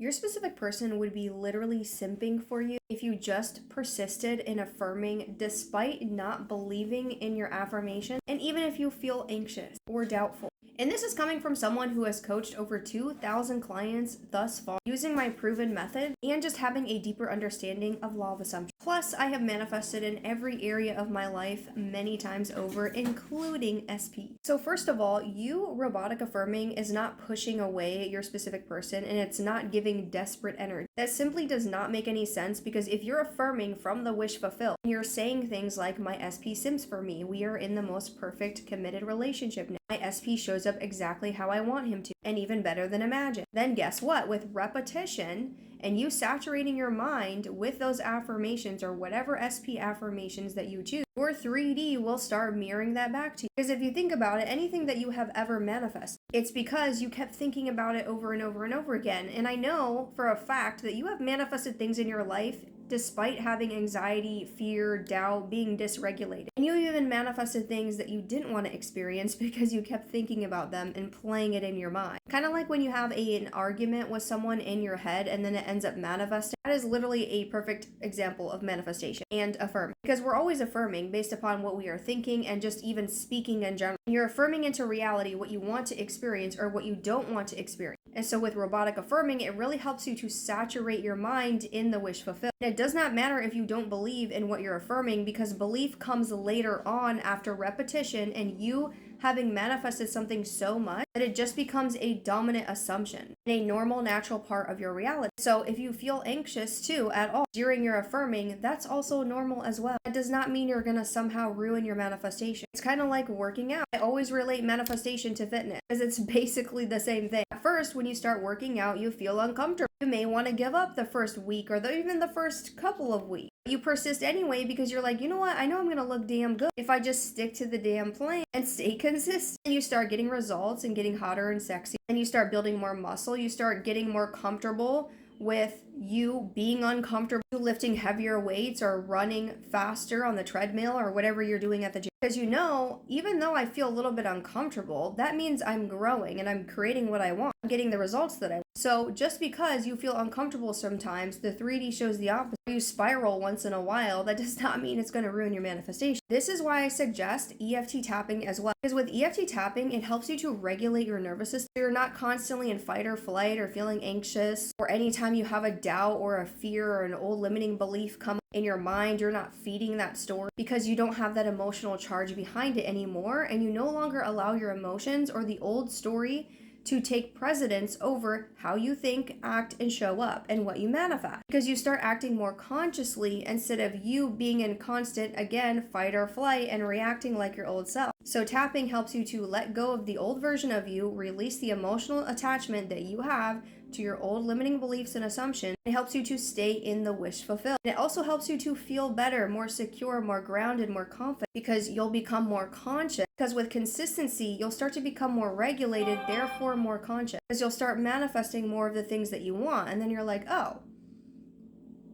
Your specific person would be literally simping for you if you just persisted in affirming despite not believing in your affirmation, and even if you feel anxious or doubtful. And this is coming from someone who has coached over 2,000 clients thus far using my proven method and just having a deeper understanding of law of assumption. Plus, I have manifested in every area of my life many times over, including SP. So first of all, you robotic affirming is not pushing away your specific person, and it's not giving desperate energy. That simply does not make any sense, because if you're affirming from the wish fulfilled, you're saying things like, my SP simps for me, we are in the most perfect committed relationship now. My SP shows up exactly how I want him to, and even better than imagined. Then guess what? With repetition and you saturating your mind with those affirmations or whatever SP affirmations that you choose, your 3D will start mirroring that back to you. Because if you think about it, anything that you have ever manifested, it's because you kept thinking about it over and over and over again. And I know for a fact that you have manifested things in your life despite having anxiety, fear, doubt, being dysregulated. And you even manifested things that you didn't want to experience because you kept thinking about them and playing it in your mind. Kind of like when you have an argument with someone in your head and then it ends up manifesting. That is literally a perfect example of manifestation and affirming. Because we're always affirming based upon what we are thinking and just even speaking in general. You're affirming into reality what you want to experience or what you don't want to experience. And so with robotic affirming, it really helps you to saturate your mind in the wish fulfilled. It does not matter if you don't believe in what you're affirming, because belief comes later on after repetition and you having manifested something so much that it just becomes a dominant assumption and a normal, natural part of your reality. So if you feel anxious too at all during your affirming, that's also normal as well. That does not mean you're gonna somehow ruin your manifestation. It's kind of like working out. I always relate manifestation to fitness because it's basically the same thing. At first, when you start working out, you feel uncomfortable. You may want to give up the first week or even the first couple of weeks. You persist anyway because you're like, you know what? I know I'm going to look damn good if I just stick to the damn plan and stay consistent. And you start getting results and getting hotter and sexy. And you start building more muscle. You start getting more comfortable with you being uncomfortable, lifting heavier weights or running faster on the treadmill or whatever you're doing at the gym. Because you know, even though I feel a little bit uncomfortable, that means I'm growing and I'm creating what I want. I'm getting the results that I want. So just because you feel uncomfortable sometimes, the 3D shows the opposite. You spiral once in a while, that does not mean it's going to ruin your manifestation. This is why I suggest EFT tapping as well. Because with EFT tapping, it helps you to regulate your nervous system. You're not constantly in fight or flight or feeling anxious, or anytime you have a doubt or a fear or an old limiting belief come in your mind, you're not feeding that story because you don't have that emotional charge behind it anymore, and you no longer allow your emotions or the old story to take precedence over how you think, act, and show up and what you manifest. Because you start acting more consciously instead of you being in constant, again, fight or flight and reacting like your old self. So tapping helps you to let go of the old version of you, release the emotional attachment that you have to your old limiting beliefs and assumptions. It helps you to stay in the wish fulfilled. And it also helps you to feel better, more secure, more grounded, more confident, because you'll become more conscious. Because with consistency, you'll start to become more regulated, therefore more conscious. Because you'll start manifesting more of the things that you want. And then you're like, oh,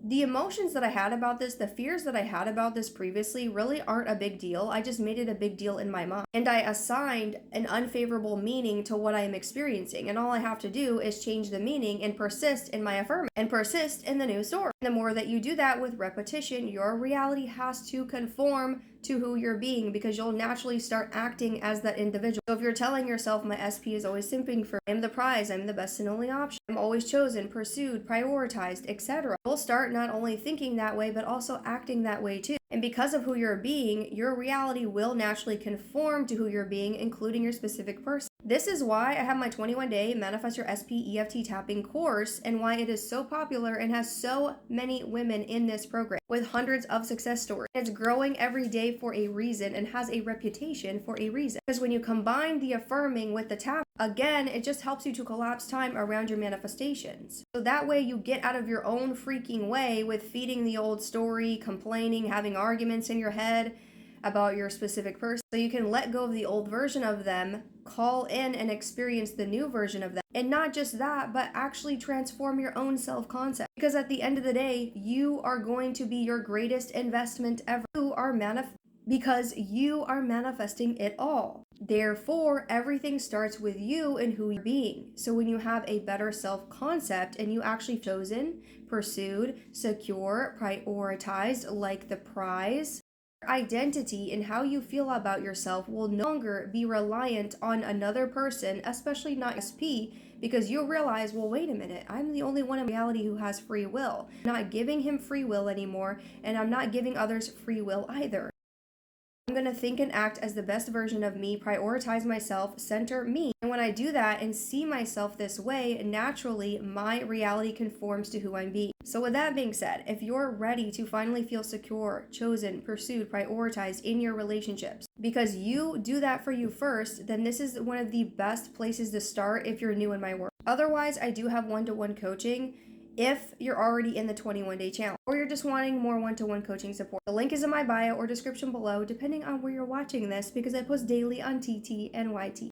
the emotions that I had about this, the fears that I had about this previously really aren't a big deal. I just made it a big deal in my mind. And I assigned an unfavorable meaning to what I am experiencing. And all I have to do is change the meaning and persist in my affirmation and persist in the new story. The more that you do that with repetition, your reality has to conform to who you're being, because you'll naturally start acting as that individual. So if you're telling yourself, my SP is always simping for me, I'm the prize, I'm the best and only option, I'm always chosen, pursued, prioritized, etc., you'll start not only thinking that way, but also acting that way too. And because of who you're being, your reality will naturally conform to who you're being, including your specific person. This is why I have my 21-day Manifest Your SP EFT Tapping course, and why it is so popular and has so many women in this program with hundreds of success stories. It's growing every day for a reason and has a reputation for a reason. Because when you combine the affirming with the tap, again, it just helps you to collapse time around your manifestations. So that way you get out of your own freaking way with feeding the old story, complaining, having arguments in your head about your specific person. So you can let go of the old version of them, call in and experience the new version of them. And not just that, but actually transform your own self-concept. Because at the end of the day, you are going to be your greatest investment ever. Because you are manifesting it all. Therefore, everything starts with you and who you're being. So when you have a better self-concept and you actually chosen, pursued, secure, prioritized like the prize, identity and how you feel about yourself will no longer be reliant on another person, especially not SP, because you'll realize, well, wait a minute, I'm the only one in reality who has free will. I'm not giving him free will anymore, and I'm not giving others free will either. I'm going to think and act as the best version of me, prioritize myself, center me. And when I do that and see myself this way, naturally, my reality conforms to who I'm being. So with that being said, if you're ready to finally feel secure, chosen, pursued, prioritized in your relationships, because you do that for you first, then this is one of the best places to start if you're new in my work. Otherwise, I do have one-to-one coaching if you're already in the 21-day challenge or you're just wanting more one-to-one coaching support. The link is in my bio or description below, depending on where you're watching this, because I post daily on TT and YT.